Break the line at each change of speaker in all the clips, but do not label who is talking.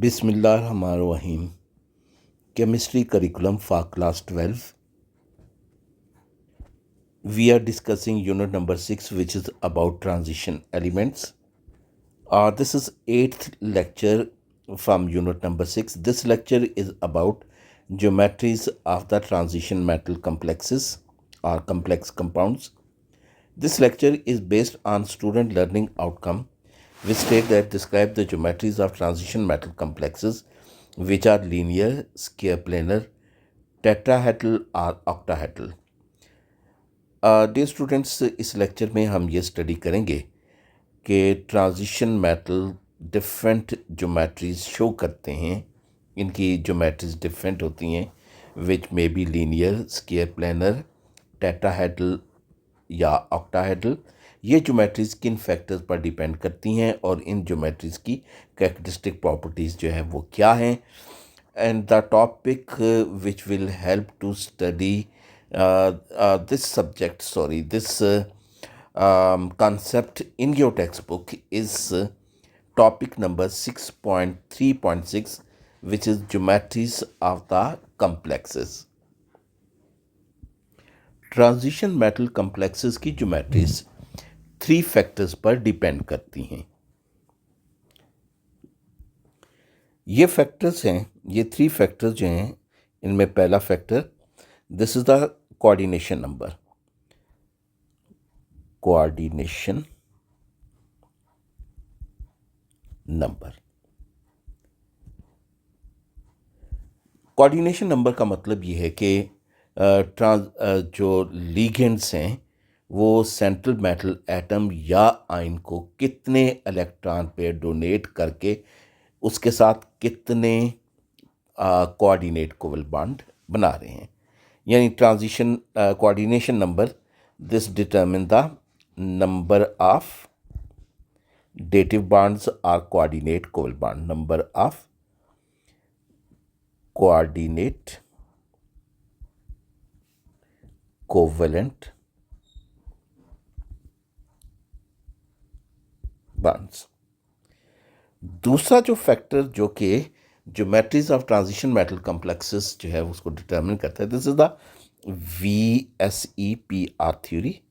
Bismillahirrahmanirrahim. Chemistry curriculum for class 12. We are discussing unit number 6, which is about transition elements. This is 8th lecture from unit number 6. This lecture is about geometries of the transition metal complexes or complex compounds. This lecture is based on student learning outcome, which state that describe the geometries of transition metal complexes, which are linear, square planar, tetrahedral और octahedral. Dear students, इस lecture में हम ये study करेंगे कि transition metal different geometries show करते हैं. इनकी ज्योमेट्रीज डिफरेंट होती हैं, which may be linear, square planar, tetrahedral या ऑक्टाहेड्रल. ये ज्योमेट्रीज किन फैक्टर्स पर डिपेंड करती हैं और इन ज्योमेट्रीज की कैरेक्टरिस्टिक प्रॉपर्टीज़ जो है वो क्या हैं. And the topic which will help to study this concept in your textbook is topic number 6.3.6, which is geometries of the complexes. Transition metal complexes की ज्योमेट्रीज 3 फैक्टर्स पर डिपेंड करती हैं. ये फैक्टर्स हैं, ये 3 फैक्टर्स जो हैं, इनमें पहला factor, this is the coordination number. Coordination number. Coordination number का मतलब ये है कि जो लिगेंड्स हैं वो सेंट्रल मेटल एटम या आयन को कितने इलेक्ट्रॉन पेयर डोनेट करके उसके साथ कितने कोऑर्डिनेट कोवल बॉन्ड बना रहे हैं. यानी transition coordination number, this determine the number of dative bonds और coordinate covalent bond. Number of coordinate covalent bonds. दूसरा जो फैक्टर जो कि geometries of transition metal complexes जो है उसको डिटरमिन करता है, this is the VSEPR theory.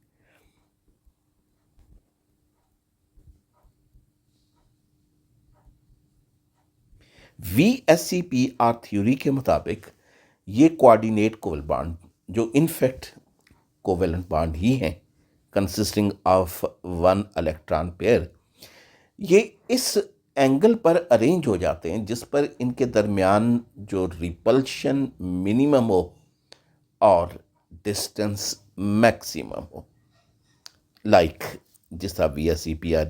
VSEPR theory के मुताबिक ये कोऑर्डिनेट कोवल बॉन्ड जो इनफैक्ट कोवेलेंट बॉन्ड ही हैं, कंसिस्टिंग ऑफ 1 इलेक्ट्रॉन पेयर, ये इस एंगल पर अरेंज हो जाते हैं जिस पर इनके दरमियान जो रिपल्शन मिनिमम हो और डिस्टेंस मैक्सिमम हो. लाइक जिस तरह VSEPR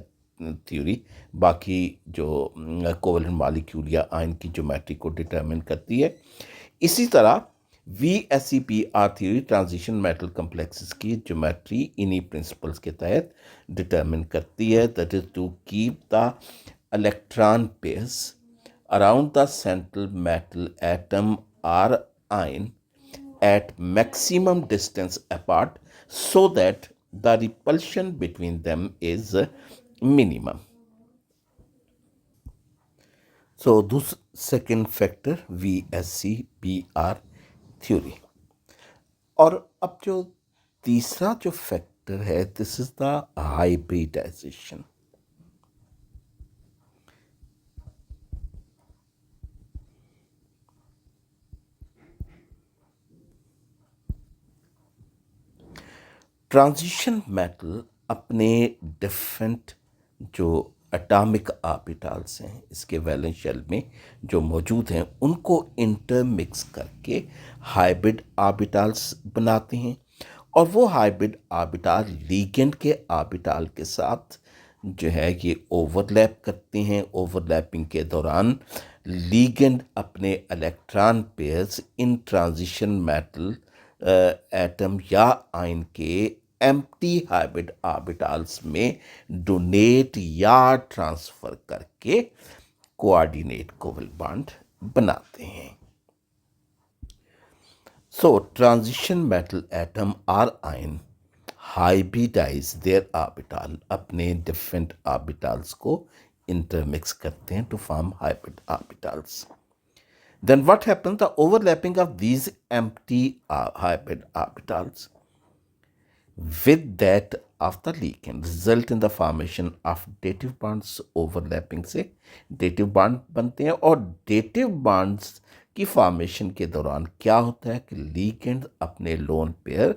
थ्योरी बाकी जो कोवेलेंट मॉलिक्यूल या आयन की ज्योमेट्री को डिटरमिन करती है, इसी तरह VSEPR theory transition metal complexes की ज्योमेट्री इन्हीं प्रिंसिपल्स के तहत डिटरमिन करती है. That is to keep the electron pairs around the central metal atom or ion at maximum distance apart so that the repulsion between them is minimum. So this second factor VSEPR theory. और अब जो तीसरा जो factor है, this is the hybridisation. Transition metal अपने different जो atomic orbitals हैं इसके वैलेंस शेल में जो मौजूद हैं उनको इंटरमिक्स करके हाइब्रिड ऑर्बिटल्स बनाते हैं. और वो हाइब्रिड ऑर्बिटल लिगेंड के ऑर्बिटल के साथ जो है ये ओवरलैप करते हैं. ओवरलैपिंग के दौरान लिगेंड अपने electron pairs in transition metal atom या आयन के एम्प्टी हाइब्रिड ऑर्बिटल्स में डोनेट या ट्रांसफर करके कोऑर्डिनेट कोवल बॉन्ड बनाते हैं. सो ट्रांजिशन मेटल एटम और आयन हाइब्रिडाइज देयर ऑर्बिटल, अपने डिफरेंट ऑर्बिटल्स को इंटरमिक्स करते हैं to form hybrid orbitals. Then what happens? The overlapping of these empty hybrid orbitals with that of the ligand result in the formation of dative bonds. Overlapping से dative bond बनते हैं और dative bonds की formation के दौरान क्या होता है कि ligand अपने लोन पेयर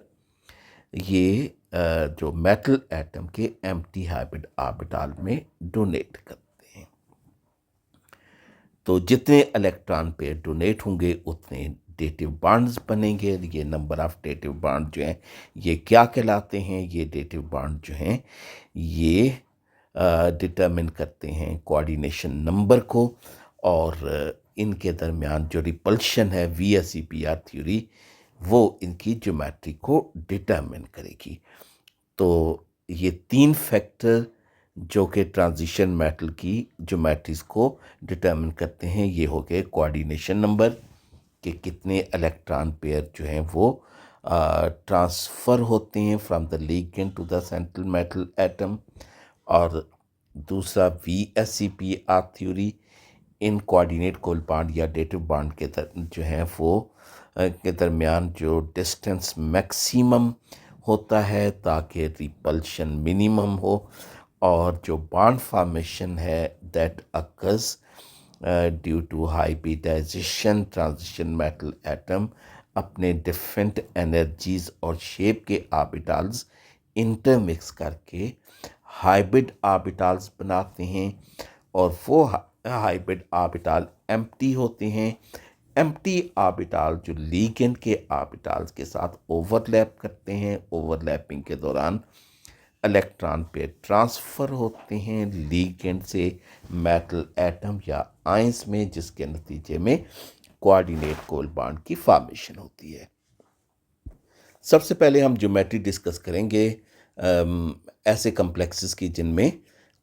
ये जो मेटल एटम के एम्प्टी हाइब्रिड ऑर्बिटल में डोनेट करते हैं. तो जितने इलेक्ट्रॉन पेयर डोनेट होंगे उतने डेटिव बॉन्ड्स बनेंगे. ये नंबर ऑफ डेटिव बॉन्ड जो हैं ये क्या कहलाते हैं? ये डेटिव बॉन्ड जो हैं ये डिटरमिन करते हैं कोऑर्डिनेशन नंबर को, और इनके दरमियान जो रिपल्शन है VSEPR थ्योरी वो इनकी ज्योमेट्री को डिटरमिन करेगी. तो ये 3 फैक्टर जो कि ट्रांजिशन मेटल की ज्योमेट्रीज को डिटरमिन करते हैं, ये हो गए कोऑर्डिनेशन नंबर कि कितने इलेक्ट्रॉन पेयर जो हैं वो ट्रांसफ़र होते हैं from the ligand to the central metal atom, और दूसरा VSEPR theory in coordinate covalent bond या डेटिव बॉन्ड के जो हैं वो के दरमियान जो डिस्टेंस मैक्सिमम होता है ताकि रिपल्शन मिनिमम हो, और जो बॉन्ड फॉर्मेशन है that occurs due to hybridisation transition metal atom अपने डिफरेंट एनर्जीज और शेप के ऑर्बिटल्स इंटरमिक्स करके हाइब्रिड ऑर्बिटल्स बनाते हैं, और वो हाइब्रिड ऑर्बिटल एम्प्टी होते हैं. एम्प्टी ऑर्बिटल जो लिगेंड के ऑर्बिटल्स के साथ ओवरलैप करते हैं, ओवरलैपिंग के दौरान इलेक्ट्रॉन पेयर ट्रांसफ़र होते हैं लिगेंड से मेटल एटम या आयंस में, जिसके नतीजे में कोऑर्डिनेट कोल बॉन्ड की फॉर्मेशन होती है. सबसे पहले हम ज्योमेट्री डिस्कस करेंगे ऐसे कम्प्लेक्सेस की जिनमें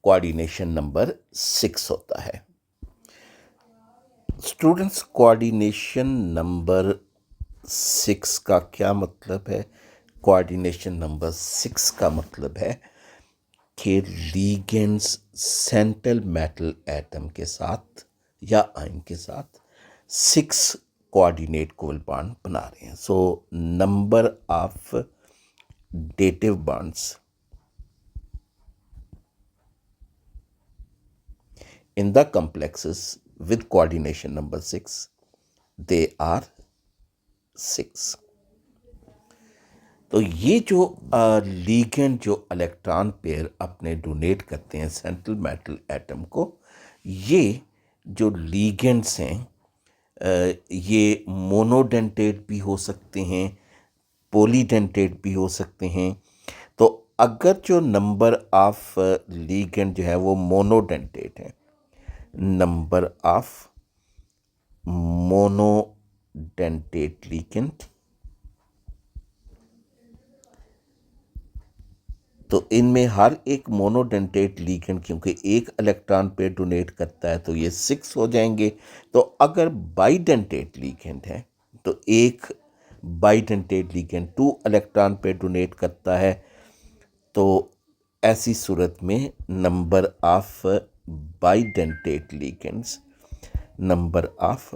कोऑर्डिनेशन नंबर 6 होता है. स्टूडेंट्स, कोऑर्डिनेशन नंबर 6 का क्या मतलब है? कोऑर्डिनेशन नंबर 6 का मतलब है कि लिगेंड्स सेंट्रल मेटल एटम के साथ या आयन के साथ 6 कोऑर्डिनेट कोल बॉन्ड बना रहे हैं. So number of dative bonds in the complexes with coordination number 6, they are 6. तो ये जो लिगेंड जो इलेक्ट्रॉन पेयर अपने डोनेट करते हैं सेंट्रल मेटल एटम को, ये जो लिगेंड्स हैं ये मोनोडेंटेट भी हो सकते हैं, पॉलीडेंटेट भी हो सकते हैं. तो अगर जो नंबर ऑफ लिगेंड जो है वो मोनोडेंटेट है, नंबर ऑफ मोनोडेंटेट लिगेंड, तो इनमें हर एक मोनोडेंटेट लिगेंड क्योंकि एक इलेक्ट्रॉन पे डोनेट करता है तो ये 6 हो जाएंगे. तो अगर बाइडेंटेट लिगेंड है तो एक बाइडेंटेट लिगेंड 2 इलेक्ट्रॉन पे डोनेट करता है, तो ऐसी सूरत में number of bidentate ligands, number of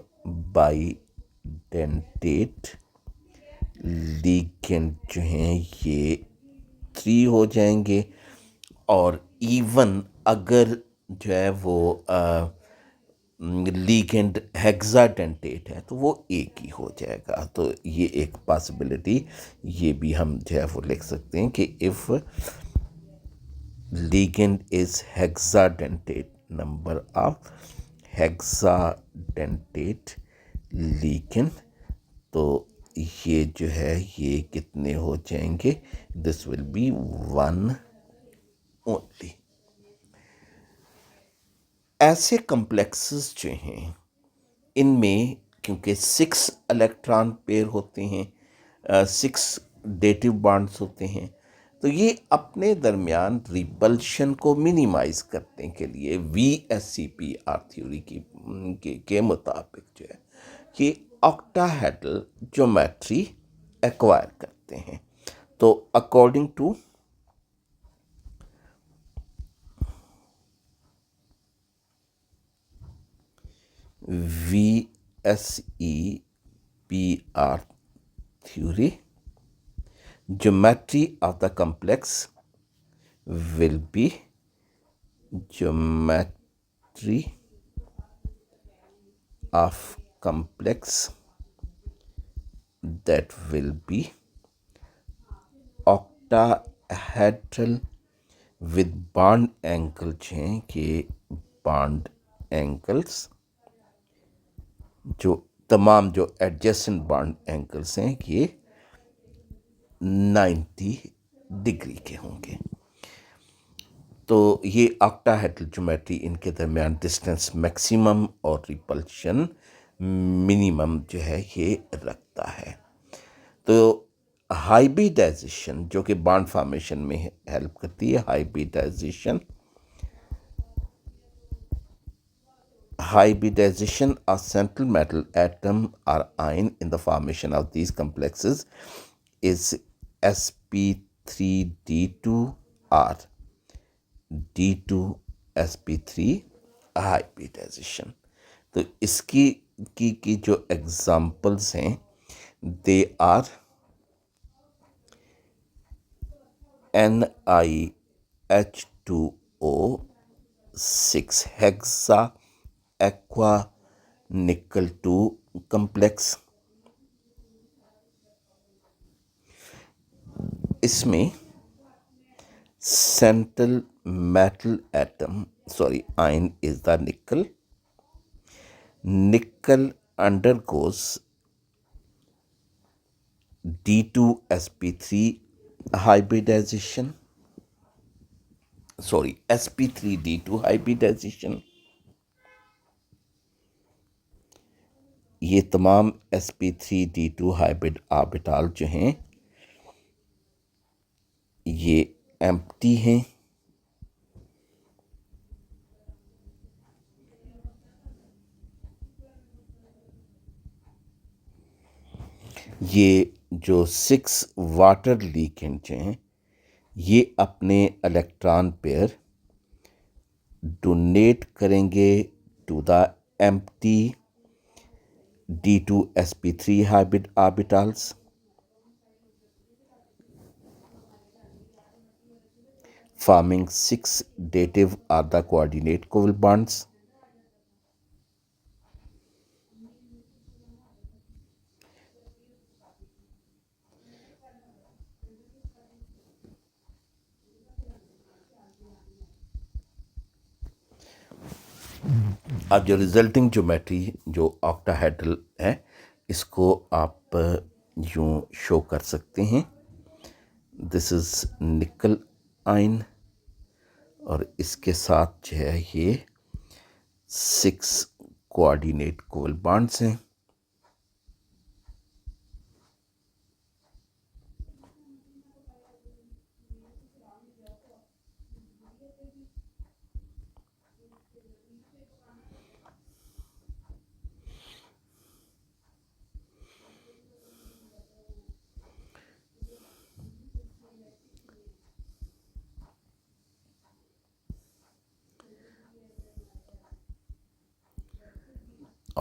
bidentate ligand जो हैं ये 3 हो जाएंगे. और इवन अगर जो है वो लिगेंड हेक्साडेंटेट है तो वो एक ही हो जाएगा. तो ये एक पॉसिबिलिटी ये भी हम जो है वो लिख सकते हैं कि if ligand is hexadentate, number of hexadentate ligand, तो ये जो है ये कितने हो जाएंगे? This will be 1 only. ऐसे कम्प्लेक्सेस जो हैं इनमें क्योंकि 6 इलेक्ट्रॉन पेयर होते हैं, 6 डेटिव बॉन्ड्स होते हैं, तो ये अपने दरमियान रिपल्शन को मिनिमाइज करने के लिए VSEPR थ्योरी के मुताबिक जो है ये ऑक्टाहेड्रल ज्योमेट्री एक्वायर करते हैं. तो according to VSEPR theory, geometry of the complex will be geometry of complex that will be octahedral with bond angle हैं कि bond angles जो तमाम जो adjacent bond angles हैं ये 90 डिग्री के होंगे। तो ये ऑक्टाहेड्रल ज्योमेट्री इनके दरमियान डिस्टेंस मैक्सिमम और रिपल्शन मिनिमम जो है ये रखता है। तो हाइब्रिडाइजेशन जो कि बॉन्ड फॉर्मेशन में हेल्प करती है, hybridization of central metal atom or ion in the formation of these complexes is sp3d2 or d2sp3 hybridization। तो इसकी की जो एग्जाम्पल्स हैं they are NiH2O6 hexa aqua निकल 2 कम्प्लेक्स। इसमें central metal atom ion is the nickel undergoes D2sp3 hybridization, sp3d2 hybridization। ये तमाम sp3d2 hybrid orbital जो हैं ये एम्प्टी हैं। ये जो 6 वाटर लीकेंज हैं ये अपने इलेक्ट्रॉन पेयर डोनेट करेंगे to the empty D2sp3 hybrid orbitals। Forming 6 dative are the coordinate covalent bonds। अब जो रिजल्टिंग ज्योमेट्री जो ऑक्टाहेड्रल है इसको आप यूं शो कर सकते हैं। दिस इज निकल आयन और इसके साथ जो है ये 6 कोऑर्डिनेट कोवल बॉन्ड्स हैं।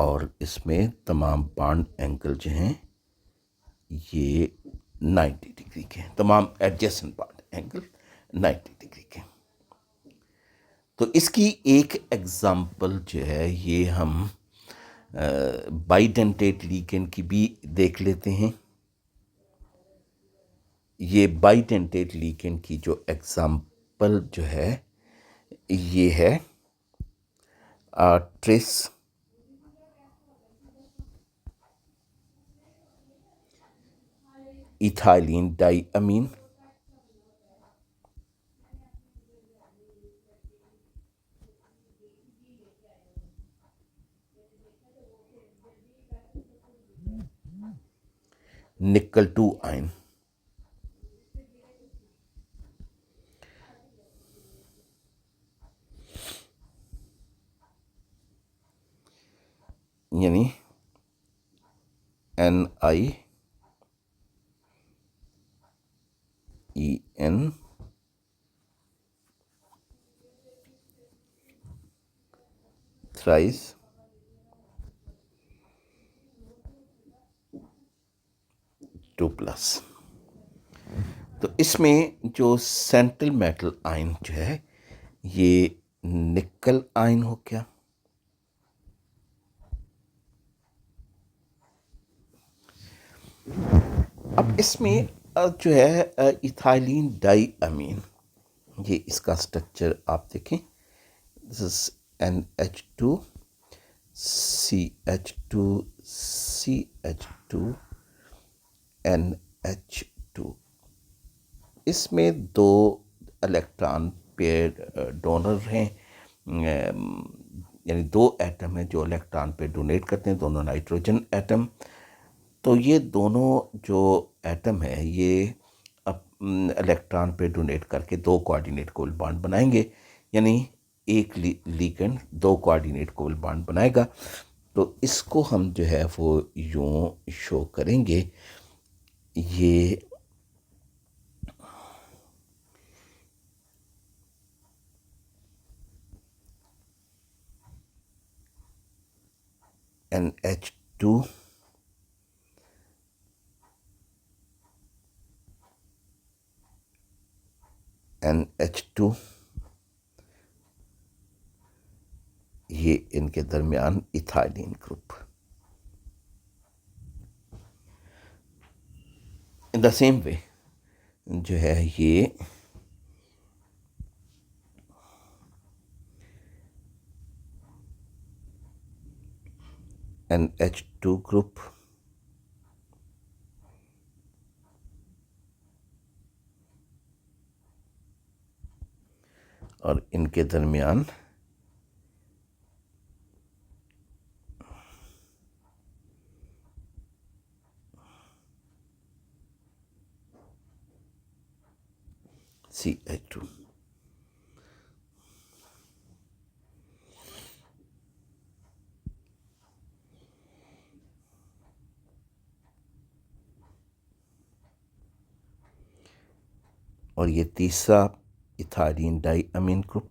और इसमें तमाम बॉन्ड एंगल जो हैं ये 90 डिग्री के हैं, तमाम एडजेसेंट बॉन्ड एंगल 90 डिग्री के। तो इसकी एक एग्जांपल जो है ये हम बाइडेंटेट लीकेन की भी देख लेते हैं। ये बाइडेंटेट लीकेन की जो एग्जांपल जो है ये है ट्रेस इथाइलिन डाइअमीन, निकल 2 आयन, यानी NiEN थ्राइस मास। तो इसमें जो सेंट्रल मेटल आयन जो है ये निकल आयन हो गया। अब इसमें जो है इथाइलिन डाई अमीन, ये इसका स्ट्रक्चर आप देखें। This is NH2 CH2 CH2 NH2। इसमें दो इलेक्ट्रॉन पेयर डोनर हैं, यानी दो एटम हैं जो इलेक्ट्रॉन पेयर डोनेट करते हैं, दोनों नाइट्रोजन एटम। तो ये दोनों जो एटम है ये इलेक्ट्रॉन पे डोनेट करके दो कोऑर्डिनेट कोवल बॉन्ड बनाएंगे, यानी एक लिगेंड दो कोऑर्डिनेट कोवल बॉन्ड बनाएगा। तो इसको हम जो है वो यूं शो करेंगे। ये NH2 NH2, ये इनके दरमियान ethylene group. In the same way जो है ये NH2 ग्रुप और इनके दरमियान CH2। और ये तीसरा इथाइलिन डाई अमीन ग्रुप,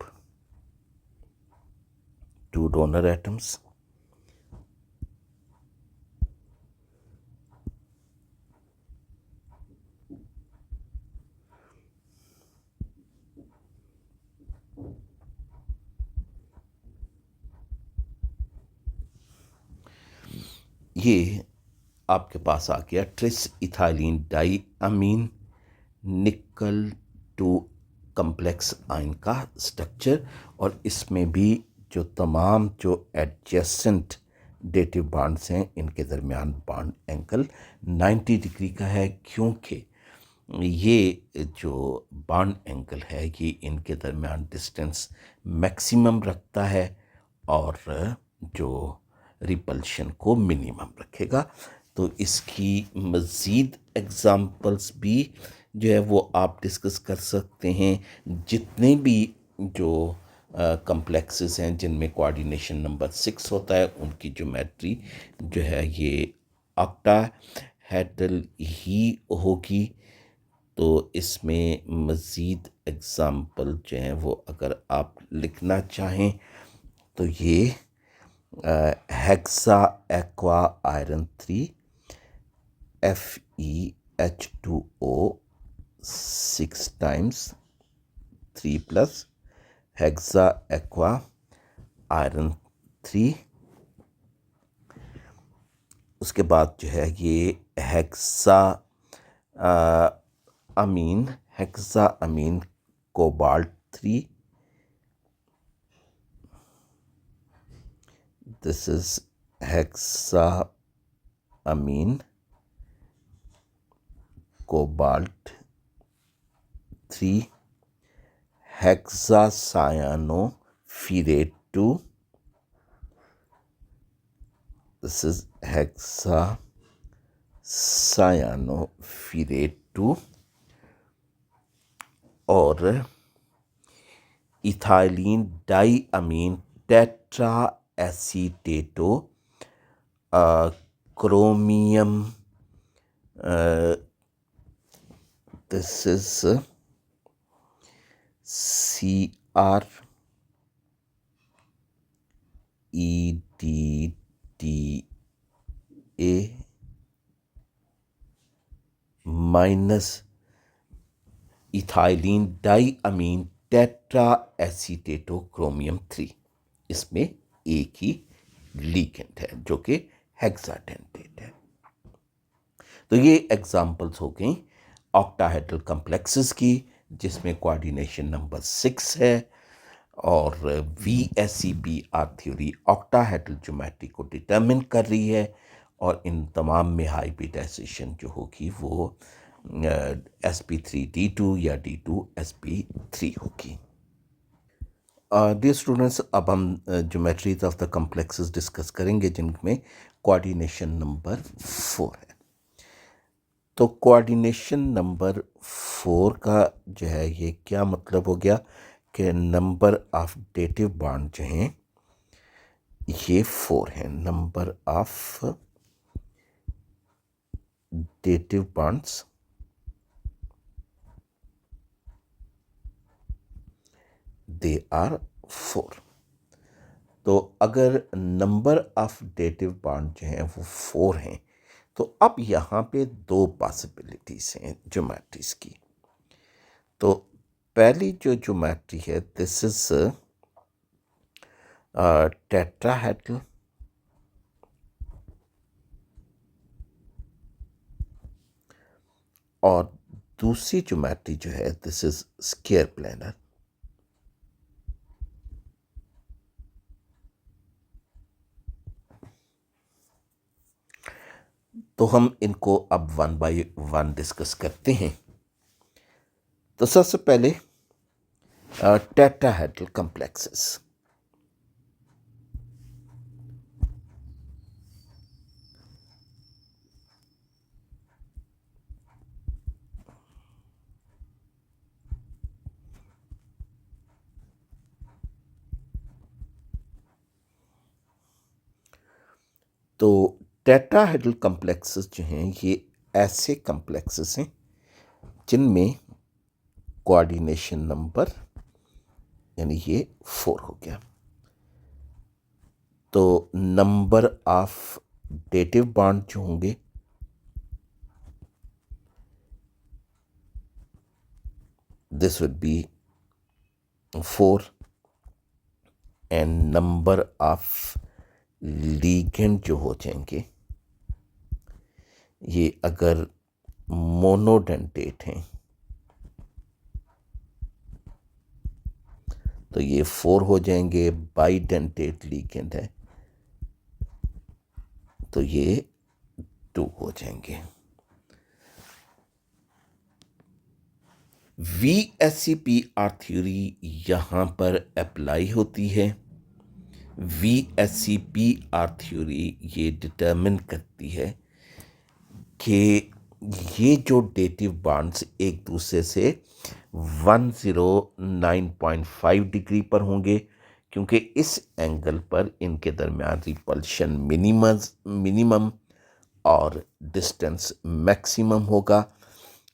टू डोनर एटम्स। ये आपके पास आ गया ट्रिस इथाइलिन डाई अमीन निकल टू कम्प्लेक्स आयन का स्ट्रक्चर। और इसमें भी जो तमाम जो एडजेसेंट डेटिव बॉन्ड्स हैं इनके दरमियान बॉन्ड एंगल 90 डिग्री का है, क्योंकि ये जो बॉन्ड एंगल है ये इनके दरमियान डिस्टेंस मैक्सिमम रखता है और जो रिपल्शन को मिनिमम रखेगा। तो इसकी मज़ीद एग्ज़ाम्पल्स भी जो है वो आप डिस्कस कर सकते हैं। जितने भी जो कम्प्लेक्सेस हैं जिनमें कोऑर्डिनेशन नंबर 6 होता है उनकी ज्योमेट्री जो है ये ऑक्टाहेड्रल ही होगी। तो इसमें मज़ीद एग्ज़ाम्पल जो हैं वो अगर आप लिखना चाहें तो ये hexa aqua iron 3 FeH2O 6 times 3 plus hexa aqua iron 3। उसके बाद जो है ये hexa amine hexa amine cobalt 3। This is hexa amine cobalt 3 hexacyanophirate 2। This is hexacyanophirate 2। और ethylene di amine tetra acetato chromium, this is CrEDTA minus ethylene di amine tetra acetato chromium 3। इसमें एक ही ligand है जो कि हेक्साडेंटेट है। तो ये examples हो गई ऑक्टाहेड्रल कॉम्प्लेक्सेस की, जिसमें कोऑर्डिनेशन नंबर 6 है, और VSEPR थ्योरी ऑक्टाहेड्रल ज्योमेट्री को डिटर्मिन कर रही है, और इन तमाम में हाइब्रिडाइजेशन जो होगी वो sp3d2 या d2sp3 होगी। डियर स्टूडेंट्स, अब हम geometries of the complexes discuss करेंगे जिनमें कोऑर्डिनेशन नंबर 4 है। तो कोऑर्डिनेशन नंबर 4 का जो है ये क्या मतलब हो गया कि नंबर ऑफ डेटिव बॉन्ड जो हैं ये 4 हैं। Number of dative bonds they are 4। तो अगर नंबर ऑफ डेटिव बॉन्ड जो हैं वो 4 हैं, तो अब यहाँ पे दो पॉसिबिलिटीज हैं ज्योमेट्रीज की। तो पहली जो ज्योमेट्री है, दिस इज टेट्राहेड्रल, और दूसरी ज्योमेट्री जो है दिस इज स्क्वायर प्लेनर। तो हम इनको अब वन बाय वन डिस्कस करते हैं। तो सबसे पहले टेट्राहेड्रल कॉम्प्लेक्सेस। तो टेट्राहेड्रल कॉम्प्लेक्सेस जो हैं ये ऐसे कॉम्प्लेक्सेस हैं जिनमें कोऑर्डिनेशन नंबर यानी ये 4 हो गया। तो नंबर ऑफ डेटिव बॉन्ड जो होंगे this would be 4, and number of ligand जो हो जाएंगे ये अगर मोनोडेंटेट हैं तो ये 4 हो जाएंगे। बाइडेंटेट लीगेंड है तो ये 2 हो जाएंगे। VSEPR थ्योरी यहाँ पर अप्लाई होती है। VSEPR थ्योरी ये डिटर्मिन करती है कि ये जो डेटिव बॉन्ड्स एक दूसरे से 109.5 डिग्री पर होंगे, क्योंकि इस एंगल पर इनके दरमियान रिपल्शन मिनिमम और डिस्टेंस मैक्सिमम होगा।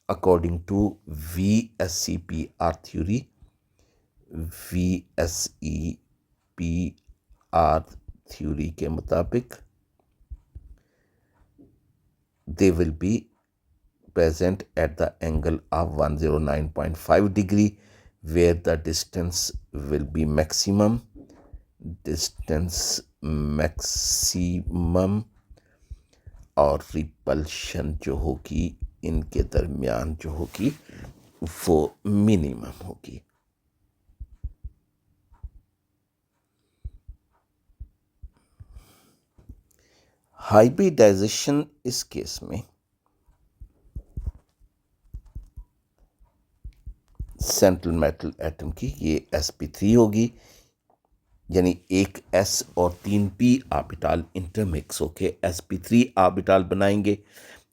According to VSEPR theory, VSEPR theory के मुताबिक they will be present at the angle of 109.5 degree, where the distance will be maximum और रिपल्शन जो होगी इनके दरमियान जो होगी वो मिनिमम होगी। हाइब्रिडाइजेशन इस केस में सेंट्रल मेटल एटम की ये sp3 होगी, यानी एक s और 3p ऑर्बिटल इंटरमिक्स होके sp3 ऑर्बिटल बनाएंगे।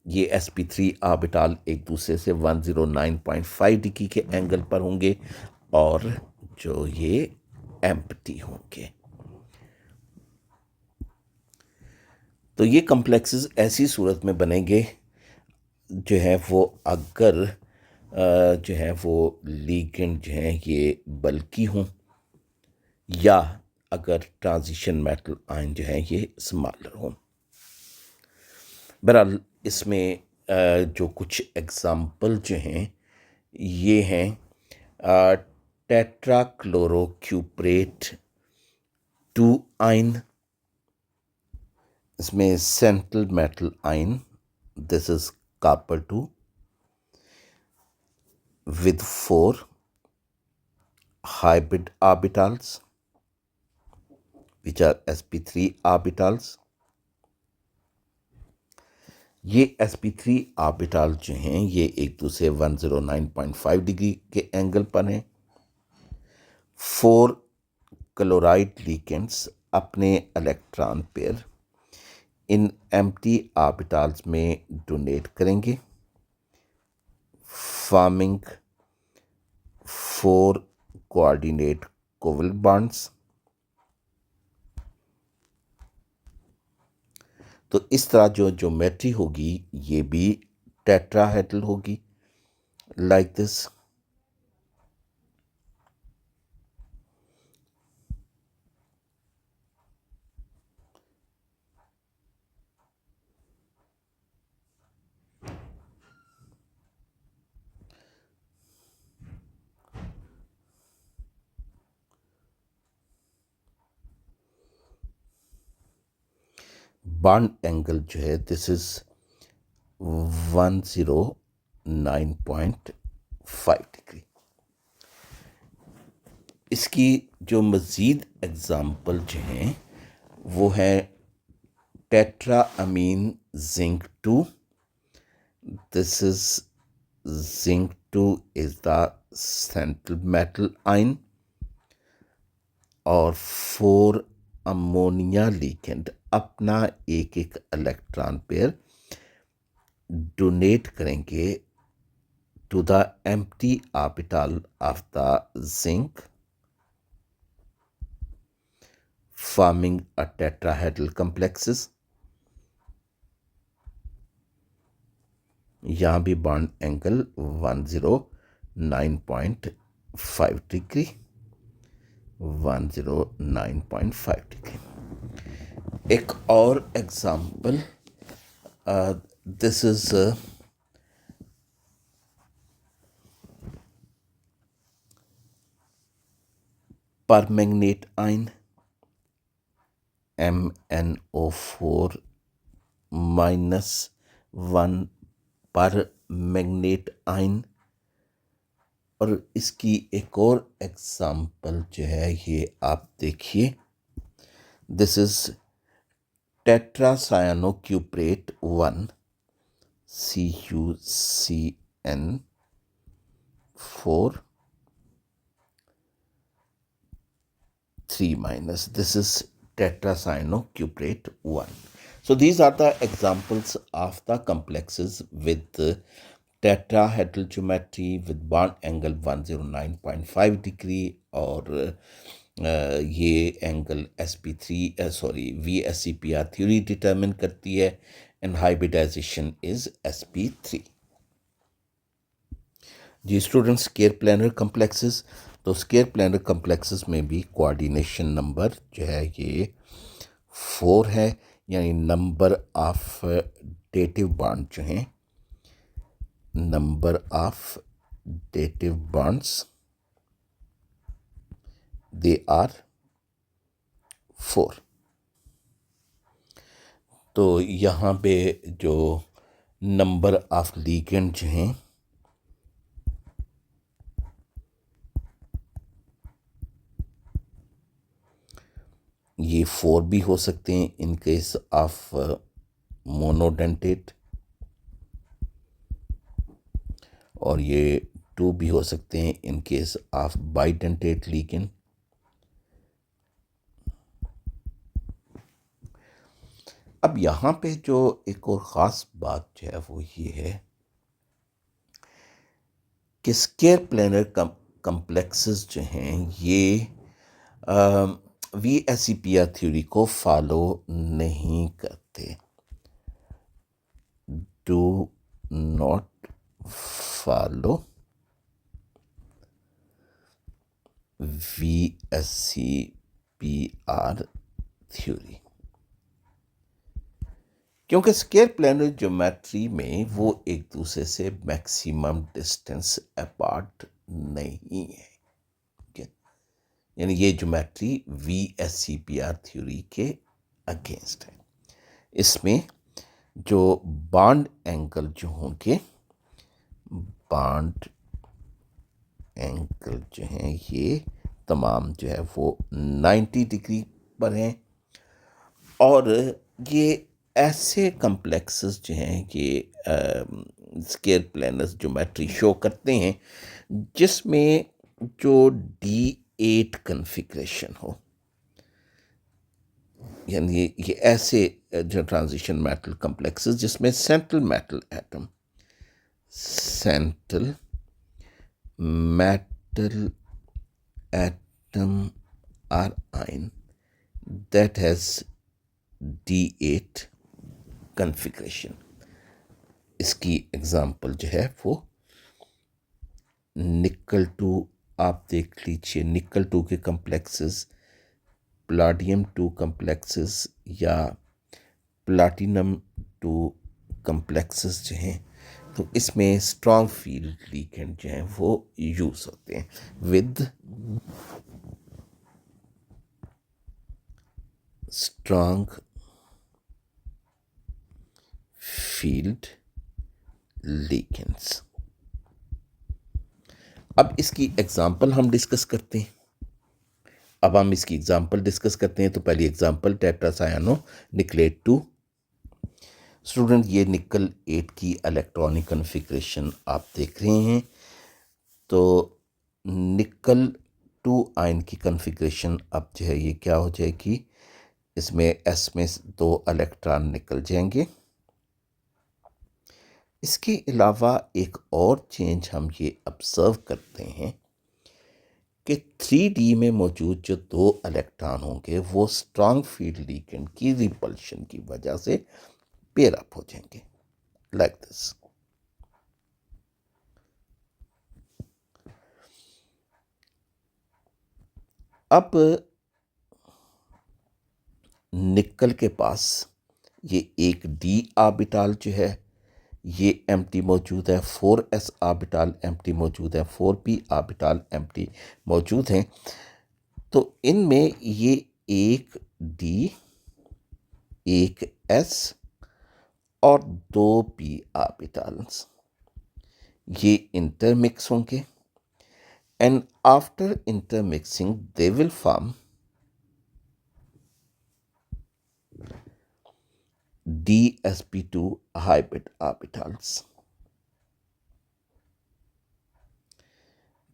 ये sp3 ऑर्बिटल एक दूसरे से 109.5 डिग्री के एंगल पर होंगे और जो ये एम्प्टी होंगे। तो ये कॉम्प्लेक्सेस ऐसी सूरत में बनेंगे जो है वो अगर जो है वो लिगेंड जो है ये बल्की हों, या अगर ट्रांजिशन मेटल आयन जो है ये स्मॉलर हों। बहरहाल इसमें जो कुछ एग्जाम्पल जो हैं ये हैं टेट्राक्लोरोक्यूप्रेट 2 आइन, इसमें सेंट्रल मेटल आइन, this is copper 2 with 4 hybrid orbitals which are sp3 orbitals. ये sp3 ऑर्बिटल जो हैं ये एक दूसरे 109.5 डिग्री के एंगल पर हैं। 4 क्लोराइड लिगेंड्स अपने electron pair in empty orbitals में डोनेट करेंगे, फॉर्मिंग 4 कोऑर्डिनेट कोवलेंट बॉन्ड्स। तो इस तरह जो ज्योमेट्री होगी ये भी टेट्राहेड्रल होगी, लाइक दिस। बॉन्ड एंगल जो है दिस इज 109.5 डिग्री। इसकी जो मज़ीद एग्ज़ाम्पल जो हैं वो है tetra amine zinc 2, this is zinc 2 is the central metal ion, और 4 अमोनिया लिगेंड अपना एक एक इलेक्ट्रॉन पेयर डोनेट करेंगे to the empty orbital of the zinc, forming a tetrahedral complexes। यहाँ भी बॉन्ड एंगल 109.5 डिग्री, 109.5 डिग्री। एक और example, this is permanganate आइन MnO4 -1 पर मैग्नेट आइन। और इसकी एक और एग्जाम्पल जो है ये आप देखिए, this is टेट्रासायनोक्यूप्रेट 1 CuCN4 3-, this is tetracyanocuprate 1. So these are the examples of the complexes with tetrahedral geometry with bond angle 109.5 degree, और ये एंगल VSEPR थ्योरी डिटर्मिन करती है, एंड हाइब्रिडाइजेशन इज sp3। जी स्टूडेंट्स, स्केयर प्लानर कम्प्लेक्सेस, तो square planar complexes में भी coordination number जो है ये 4 है, यानी नंबर ऑफ डेटिव बॉन्ड जो हैं, number of dative bonds they are 4। तो यहाँ पे जो नंबर ऑफ लिगेंड जो हैं ये 4 भी हो सकते हैं इन केस ऑफ मोनोडेंटेट, और ये 2 भी हो सकते हैं in case of bidentate ligand. अब यहाँ पे जो एक और ख़ास बात जो है वो ये है कि स्केयर प्लानर कम्प्लेक्सेस जो हैं ये VSEPR थ्योरी को फॉलो नहीं करते, do not follow VSEPR theory. क्योंकि स्केयर प्लानर ज्योमेट्री में वो एक दूसरे से मैक्सिमम डिस्टेंस अपार्ट नहीं है, ठीक है। यानी ये ज्योमेट्री VSCPR थ्योरी के अगेंस्ट है। इसमें जो बॉन्ड एंगल जो होंगे, बॉन्ड एंगल जो हैं ये तमाम जो है वो 90 डिग्री पर हैं। और ये ऐसे कम्प्लेक्सेस जो हैं ये स्केयर प्लानर्स ज्योमेट्री शो करते हैं जिसमें जो D8 कन्फिग्रेशन हो, यानी ये ऐसे जो ट्रांजिशन मेटल कम्प्लेक्सेस जिसमें central metal atom, central metal atom or ion that has D8 configuration। इसकी एग्जांपल जो है वो निकल 2, आप देख लीजिए निकल 2 के कम्प्लेक्सेस, प्लाटियम 2 कम्प्लेक्सेस या प्लाटिनम 2 कम्प्लेक्सेस जो हैं, तो इसमें स्ट्रॉन्ग फील्ड लिगेंड जो हैं वो यूज़ होते हैं विद स्ट्रॉन्ग फील्ड लिगेंड्स। अब इसकी एग्जांपल हम डिस्कस करते हैं। तो पहली एग्जांपल टेट्रासायानो निकलेट 2। स्टूडेंट ये निकल 8 की इलेक्ट्रॉनिक कन्फिग्रेशन आप देख रहे हैं। तो निकल 2 आयन की कन्फिग्रेशन अब जो है ये क्या हो जाएगी, इसमें S में 2 इलेक्ट्रॉन निकल जाएंगे। इसके अलावा एक और चेंज हम ये ऑब्जर्व करते हैं कि 3D में मौजूद जो 2 इलेक्ट्रॉन होंगे वो स्ट्रॉन्ग फील्ड लिगेंड की रिपल्शन की वजह से पेयर अप हो जाएंगे लाइक दिस। अब निकल के पास ये एक D ऑर्बिटल जो है ये एम्प्टी मौजूद है, 4s ऑर्बिटल एम्प्टी मौजूद है, 4p ऑर्बिटल एम्प्टी मौजूद हैं। तो इनमें ये एक D, एक S और 2p ऑर्बिटल्स ये इंटरमिक्स होंगे and after intermixing they will form DsP2 hybrid orbitals।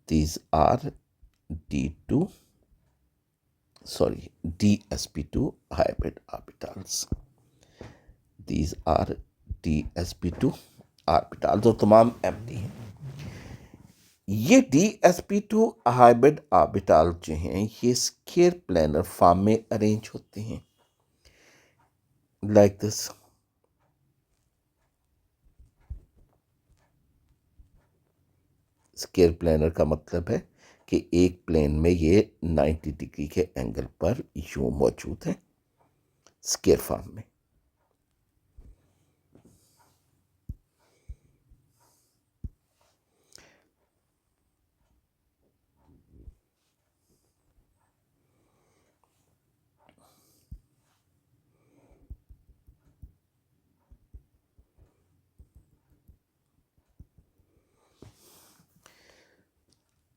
These are D2, sorry, DsP2 hybrid orbitals। These are DsP2 orbitals और तमाम एम्प्टी हैं। ये DsP2 हाइब्रिड ऑर्बिटल जो हैं ये स्केयर प्लानर फॉर्म में अरेंज होते हैं लाइक दिस। स्केयर प्लानर का मतलब है कि एक प्लेन में ये 90 डिग्री के एंगल पर यूं मौजूद है स्केयर फॉर्म में।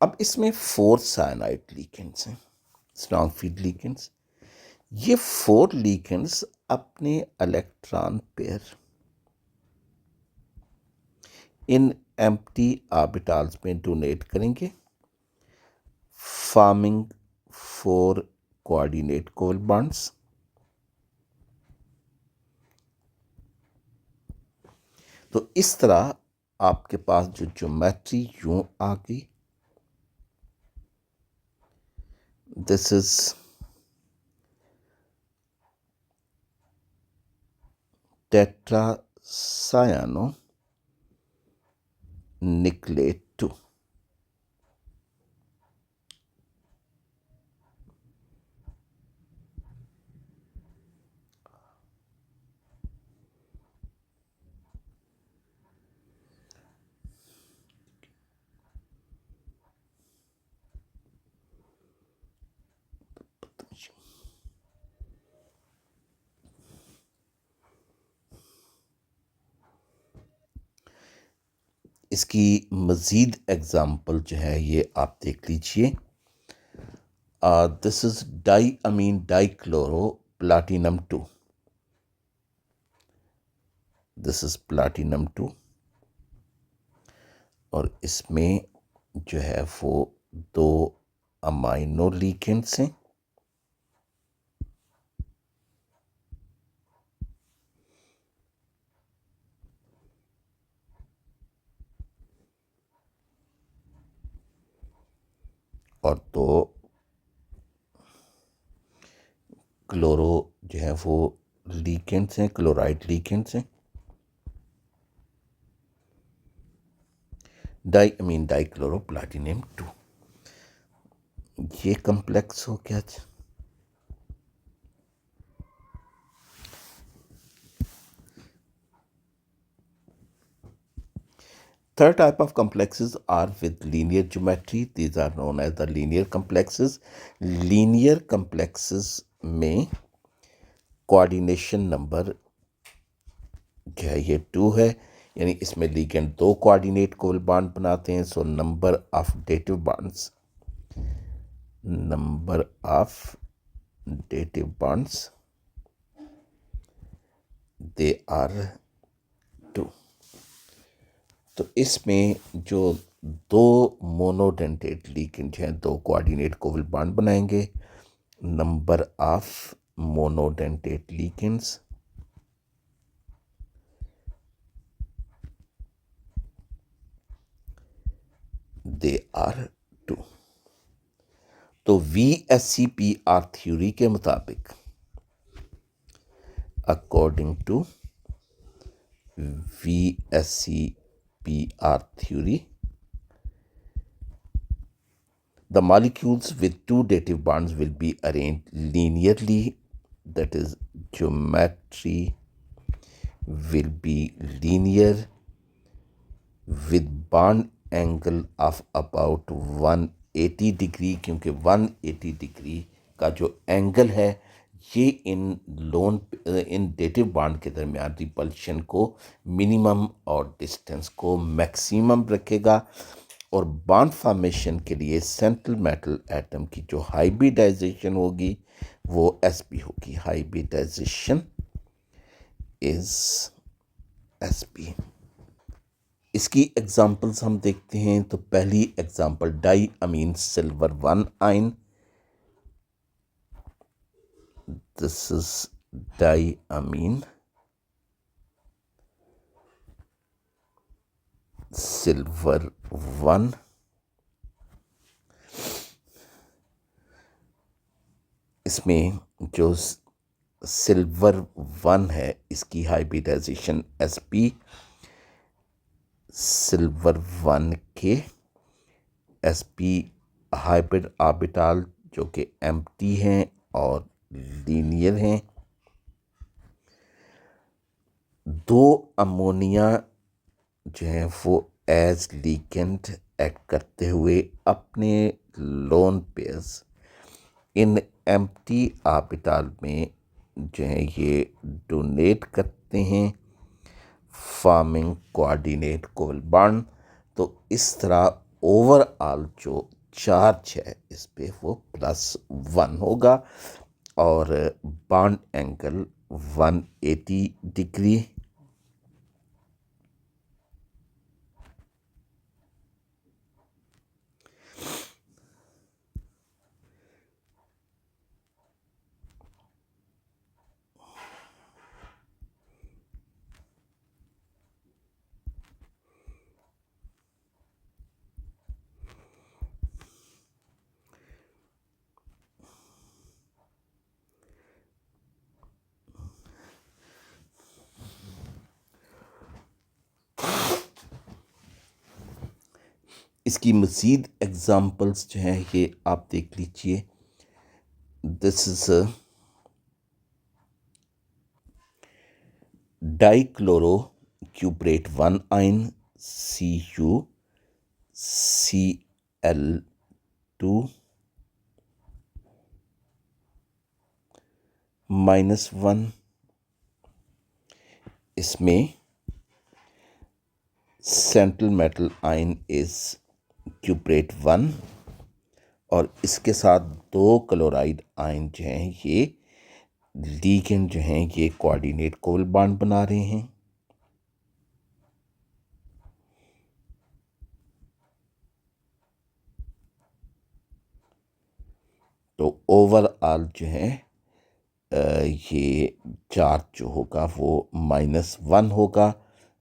अब इसमें 4 साइनाइड लिगेंड्स हैं, स्ट्रॉन्ग फील्ड लिगेंड्स। ये 4 लिगेंड्स अपने electron pair in empty orbitals में डोनेट करेंगे फॉर्मिंग 4 कोऑर्डिनेट कोवल बॉन्ड्स। तो इस तरह आपके पास जो ज्योमेट्री यूं आ गई, this is tetracyano निकलेट 2। इसकी मज़ीद एग्ज़ाम्पल जो है ये आप देख लीजिए। This is diamine dichloro platinum 2। This is platinum 2 और इसमें जो है वो 2 अमाइनो लिगेंड्स हैं। और 2 क्लोरो जो है वो लिगेंड्स हैं, क्लोराइड लिगेंड्स हैं। डाईअमीन डाईक्लोरो प्लाटिनम 2 ये कम्प्लेक्स हो गया। Third type of complexes are with linear geometry. These are known as the linear complexes. Linear complexes में कोऑर्डिनेशन नंबर जो है ये 2 है, यानी इसमें लिगेंड 2 कोऑर्डिनेट कोवल बॉन्ड बनाते हैं। So number of dative bonds they are 2। तो इसमें जो 2 मोनोडेंटेट लिगेंड हैं, 2 कोऑर्डिनेट कोवल बॉन्ड बनाएंगे। Number of monodentate ligands they are 2। तो VSEPR थ्योरी के मुताबिक, according to VSEPR theory, the molecules with 2 dative bonds will be arranged linearly. That is, geometry will be linear with bond angle of about 180 degree, क्योंकि 180 degree का जो angle है ये इन dative bond के दरमियान repulsion को मिनिमम और distance को मैक्सिमम रखेगा। और बॉन्ड फॉर्मेशन के लिए सेंट्रल मेटल एटम की जो हाइब्रिडाइजेशन होगी वो sp होगी। Hybridisation is sp। इसकी एग्जांपल्स हम देखते हैं। तो पहली example diamine silver 1 ion. This is diamine silver 1। इसमें जो सिल्वर 1 है इसकी हाइब्रिडाइजेशन sp, सिल्वर 1 के sp हाइब्रिड ऑर्बिटल जो कि एम्प्टी हैं और लीनियर हैं। 2 अमोनिया जो है वो एज लिगेंड एक्ट करते हुए अपने lone pairs in empty orbital में जो है ये डोनेट करते हैं, फॉर्मिंग कोऑर्डिनेट कोवल बॉन्ड। तो इस तरह ओवरऑल जो चार्ज है इस पे वो +1 होगा और बॉन्ड एंगल 180 डिग्री। इसकी मज़ीद एग्ज़ाम्पल्स जो हैं ये आप देख लीजिए। This is dichloro cuprate 1 ion CuCl2 -1, इसमें central metal ion is cuprate 1 और इसके साथ 2 क्लोराइड आयन जो हैं ये लिगेंड जो हैं ये कोऑर्डिनेट कोवल बॉन्ड बना रहे हैं। तो ओवरऑल जो है ये चार्ज जो होगा वो -1 होगा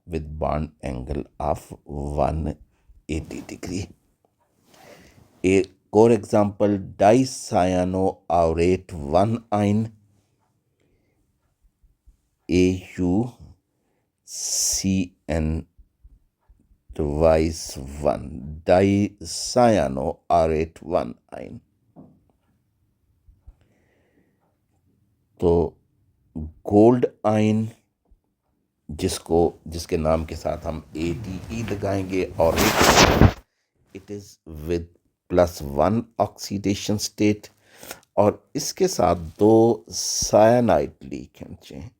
with bond angle of 180 degree. एक और example, dicyanoaurate 1 ion AuCN twice 1, dicyanoaurate 1 ion. तो गोल्ड आयन जिसके नाम के साथ हम ATE लगाएंगे और it is with +1 oxidation state और इसके साथ 2 साइनाइड लिगेंड्स हैं,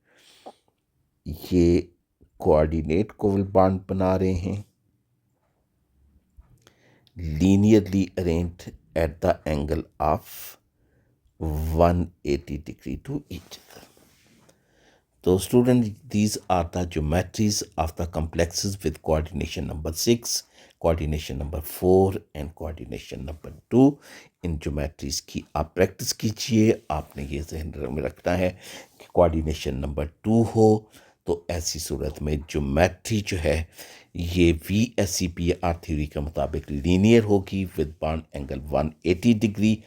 ये कोऑर्डिनेट कोवल बॉन्ड बना रहे हैं linearly arranged at the angle of 180 degree to each other. So students, these are the geometries of the complexes with coordination number 6, coordination number 4 and coordination number 2. In geometries की आप practice कीजिए। आपने ये जहन में रखना है कि कोऑर्डिनेशन नंबर 2 हो तो ऐसी सूरत में ज्योमेट्री जो है ये VSEPR थ्योरी के मुताबिक लीनियर होगी विद बॉन्ड एंगल 180 डिग्री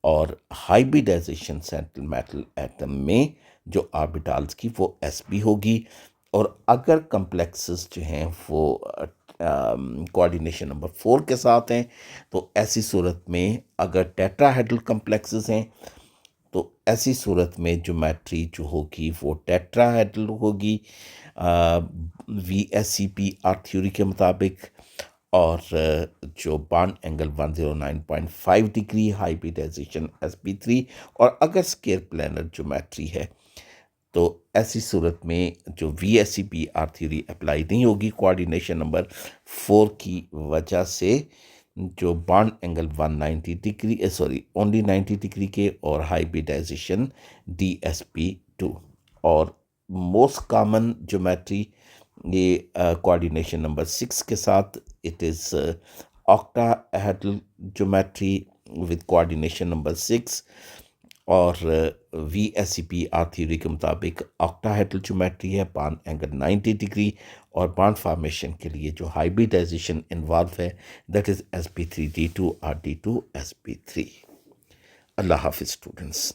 और हाइब्रिडाइजेशन सेंट्रल मेटल एटम में जो ऑर्बिटल्स की वो sp होगी। और अगर कम्प्लेक्सेस जो हैं वो कोऑर्डिनेशन नंबर 4 के साथ हैं तो ऐसी सूरत में अगर टेट्राहेड्रल कम्प्लेक्सेस हैं तो ऐसी सूरत में ज्योमेट्री जो होगी वो टेट्राहेड्रल होगी VSEPR थ्योरी के मुताबिक। और जो bond angle 109.5 degree hybridisation sp3 और अगर स्केयर प्लानर ज्योमेट्री है तो ऐसी सूरत में जो VSEPR थ्योरी अप्लाई नहीं होगी कोऑर्डिनेशन नंबर 4 की वजह से, जो bond angle 190 degree only 90 degree के और हाइब्रिडाइजेशन DSP2। और मोस्ट कॉमन ज्योमेट्री ये कोऑर्डिनेशन नंबर 6 के साथ it is octahedral geometry with coordination number 6 और VSEPR थ्योरी के मुताबिक ऑक्टाहेड्रल ज्योमेट्री है बॉन्ड एंगल 90 डिग्री और बॉन्ड फॉर्मेशन के लिए जो हाइब्रिडाइजेशन इन्वॉल्व है that is sp3d2 or d2sp3। अल्लाह हाफिज़ स्टूडेंट्स।